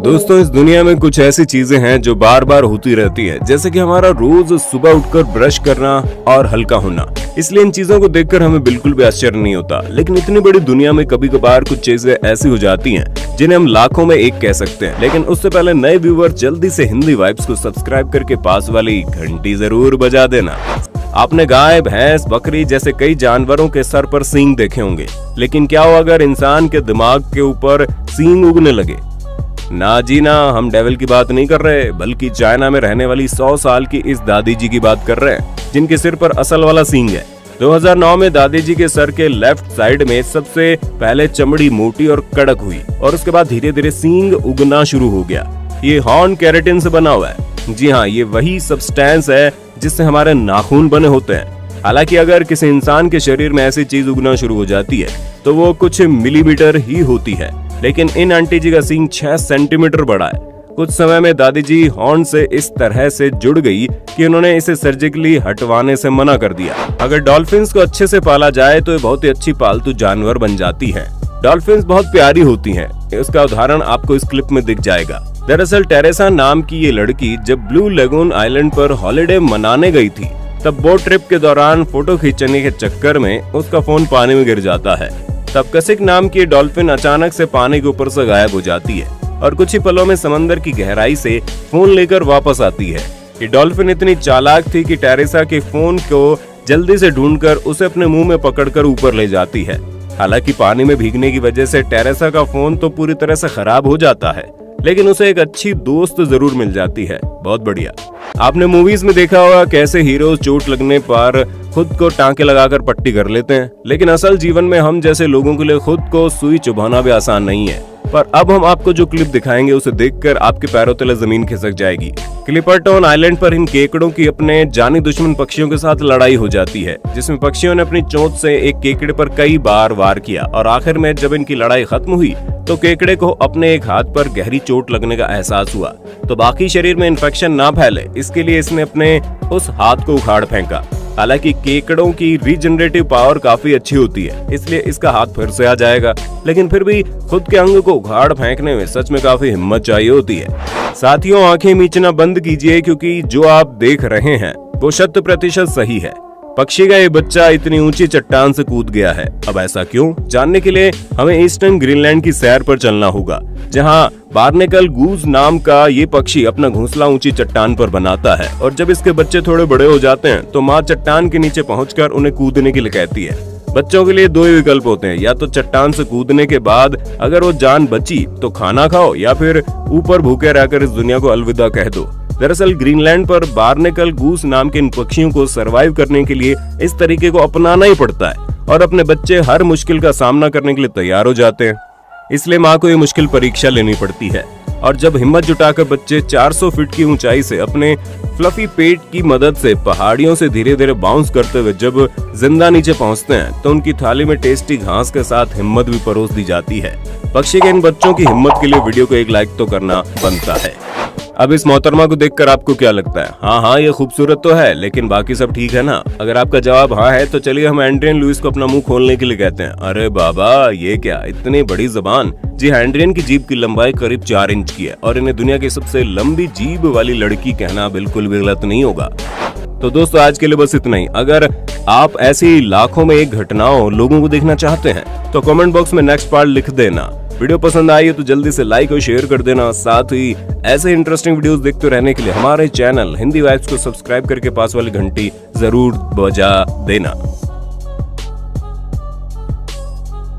दोस्तों, इस दुनिया में कुछ ऐसी चीजें हैं जो बार बार होती रहती है, जैसे कि हमारा रोज सुबह उठकर ब्रश करना और हल्का होना। इसलिए इन चीजों को देखकर हमें बिल्कुल भी आश्चर्य नहीं होता। लेकिन इतनी बड़ी दुनिया में कभी कभार कुछ चीजें ऐसी हो जाती हैं जिन्हें हम लाखों में एक कह सकते हैं। लेकिन उससे पहले नए व्यूवर जल्दी से हिंदी वाइब्स को सब्सक्राइब करके पास वाली घंटी जरूर बजा देना। आपने गाय, भैंस, बकरी जैसे कई जानवरों के सर पर सींग देखे होंगे, लेकिन क्या हो अगर इंसान के दिमाग के ऊपर सींग उगने लगे? ना जी ना, हम डेविल की बात नहीं कर रहे, बल्कि चाइना में रहने वाली 100 साल की इस दादी जी की बात कर रहे हैं, जिनके सिर पर असल वाला सींग है। 2009 में दादी जी के सर के लेफ्ट साइड में सबसे पहले चमड़ी मोटी और कड़क हुई और उसके बाद धीरे धीरे सींग उगना शुरू हो गया। ये हॉर्न केराटिन से बना हुआ है। जी हाँ, ये वही सब्सटेंस है जिससे हमारे नाखून बने होते हैं। हालांकि अगर किसी इंसान के शरीर में ऐसी चीज उगना शुरू हो जाती है तो वो कुछ मिलीमीटर ही होती है, लेकिन इन आंटी जी का सींग 6 सेंटीमीटर बड़ा है। कुछ समय में दादी जी हॉर्न से इस तरह से जुड़ गई कि उन्होंने इसे सर्जिकली हटवाने से मना कर दिया। अगर डॉल्फिन्स को अच्छे से पाला जाए तो ये बहुत ही अच्छी पालतू जानवर बन जाती है। डॉल्फिन्स बहुत प्यारी होती हैं। इसका उदाहरण आपको इस क्लिप में दिख जाएगा। दरअसल टेरेसा नाम की ये लड़की जब ब्लू लेगून आइलैंड पर हॉलिडे मनाने गई थी, तब बोट ट्रिप के दौरान फोटो खींचने के चक्कर में उसका फोन पानी में गिर जाता है। तब कसिक नाम की डॉल्फिन अचानक से पानी के ऊपर से गायब हो जाती है और कुछ ही पलों में समंदर की गहराई से फोन लेकर वापस आती है। ये डॉल्फिन इतनी चालाक थी कि टेरेसा के फोन को जल्दी से ढूंढकर उसे अपने मुंह में पकड़कर ऊपर ले जाती है। हालांकि पानी में भीगने की वजह से टेरेसा का फोन तो पूरी तरह से खराब हो जाता है, लेकिन उसे एक अच्छी दोस्त जरूर मिल जाती है। बहुत बढ़िया। आपने मूवीज में देखा होगा कैसे हीरोज चोट लगने पर खुद को टांके लगाकर पट्टी कर लेते हैं, लेकिन असल जीवन में हम जैसे लोगों के लिए खुद को सुई चुभाना भी आसान नहीं है। पर अब हम आपको जो क्लिप दिखाएंगे उसे देखकर आपके पैरों तले जमीन खिसक जाएगी। क्लिपर्टन आइलैंड पर इन केकड़ों की अपने जानी दुश्मन पक्षियों के साथ लड़ाई हो जाती है, जिसमें पक्षियों ने अपनी चोंच से एक केकड़े पर कई बार वार किया और आखिर में जब इनकी लड़ाई खत्म हुई तो केकड़े को अपने एक हाथ पर गहरी चोट लगने का एहसास हुआ। तो बाकी शरीर में इन्फेक्शन ना फैले, इसके लिए इसने अपने उस हाथ को उखाड़ फेंका। हालांकि केकड़ों की रीजनरेटिव पावर काफी अच्छी होती है, इसलिए इसका हाथ फिर से आ जाएगा, लेकिन फिर भी खुद के अंग को उखाड़ फेंकने में सच में काफी हिम्मत चाहिए होती है। साथियों, आंखें मीचना बंद कीजिए, क्योंकि जो आप देख रहे हैं वो 100% सही है। पक्षी का ये बच्चा इतनी ऊंची चट्टान से कूद गया है। अब ऐसा क्यों? जानने के लिए हमें ईस्टर्न ग्रीनलैंड की सैर पर चलना होगा, जहां बार्नेकल गूज नाम का ये पक्षी अपना घोंसला ऊंची चट्टान पर बनाता है और जब इसके बच्चे थोड़े बड़े हो जाते हैं तो माँ चट्टान के नीचे पहुंचकर उन्हें कूदने के लिए कहती है। बच्चों के लिए 2 ही विकल्प होते हैं, या तो चट्टान से कूदने के बाद अगर वो जान बची तो खाना खाओ, या फिर ऊपर भूखे रहकर इस दुनिया को अलविदा कह दो। दरअसल ग्रीनलैंड पर बार्नेकल गूस नाम के इन पक्षियों को सरवाइव करने के लिए इस तरीके को अपनाना ही पड़ता है और अपने बच्चे हर मुश्किल का सामना करने के लिए तैयार हो जाते हैं। इसलिए माँ को ये मुश्किल परीक्षा लेनी पड़ती है और जब हिम्मत जुटाकर बच्चे 400 फीट की ऊंचाई से अपने फ्लफी पेट की मदद से पहाड़ियों से धीरे धीरे बाउंस करते हुए जब जिंदा नीचे पहुंचते हैं तो उनकी थाली में टेस्टी घास के साथ हिम्मत भी परोस दी जाती है। पक्षी के इन बच्चों की हिम्मत के लिए वीडियो को एक लाइक तो करना बनता है। अब इस मोहतरमा को देखकर आपको क्या लगता है? हाँ, ये खूबसूरत तो है, लेकिन बाकी सब ठीक है ना? अगर आपका जवाब हाँ है तो चलिए हम एंड्रियन लुइस को अपना मुंह खोलने के लिए कहते हैं। अरे बाबा, ये क्या, इतनी बड़ी जुबान! जी हाँ, एंड्रियन की जीभ की लंबाई करीब 4 इंच की है और इन्हें दुनिया की सबसे लंबी जीभ वाली लड़की कहना बिल्कुल भी गलत नहीं होगा। तो दोस्तों, आज के लिए बस इतना ही। अगर आप ऐसी लाखों में एक घटनाओं लोगों को देखना चाहते हैं तो कमेंट बॉक्स में नेक्स्ट पार्ट लिख देना। वीडियो पसंद आई है तो जल्दी से लाइक और शेयर कर देना। साथ ही ऐसे इंटरेस्टिंग वीडियोस देखते रहने के लिए हमारे चैनल हिंदी वाइब्स को सब्सक्राइब करके पास वाली घंटी जरूर बजा देना।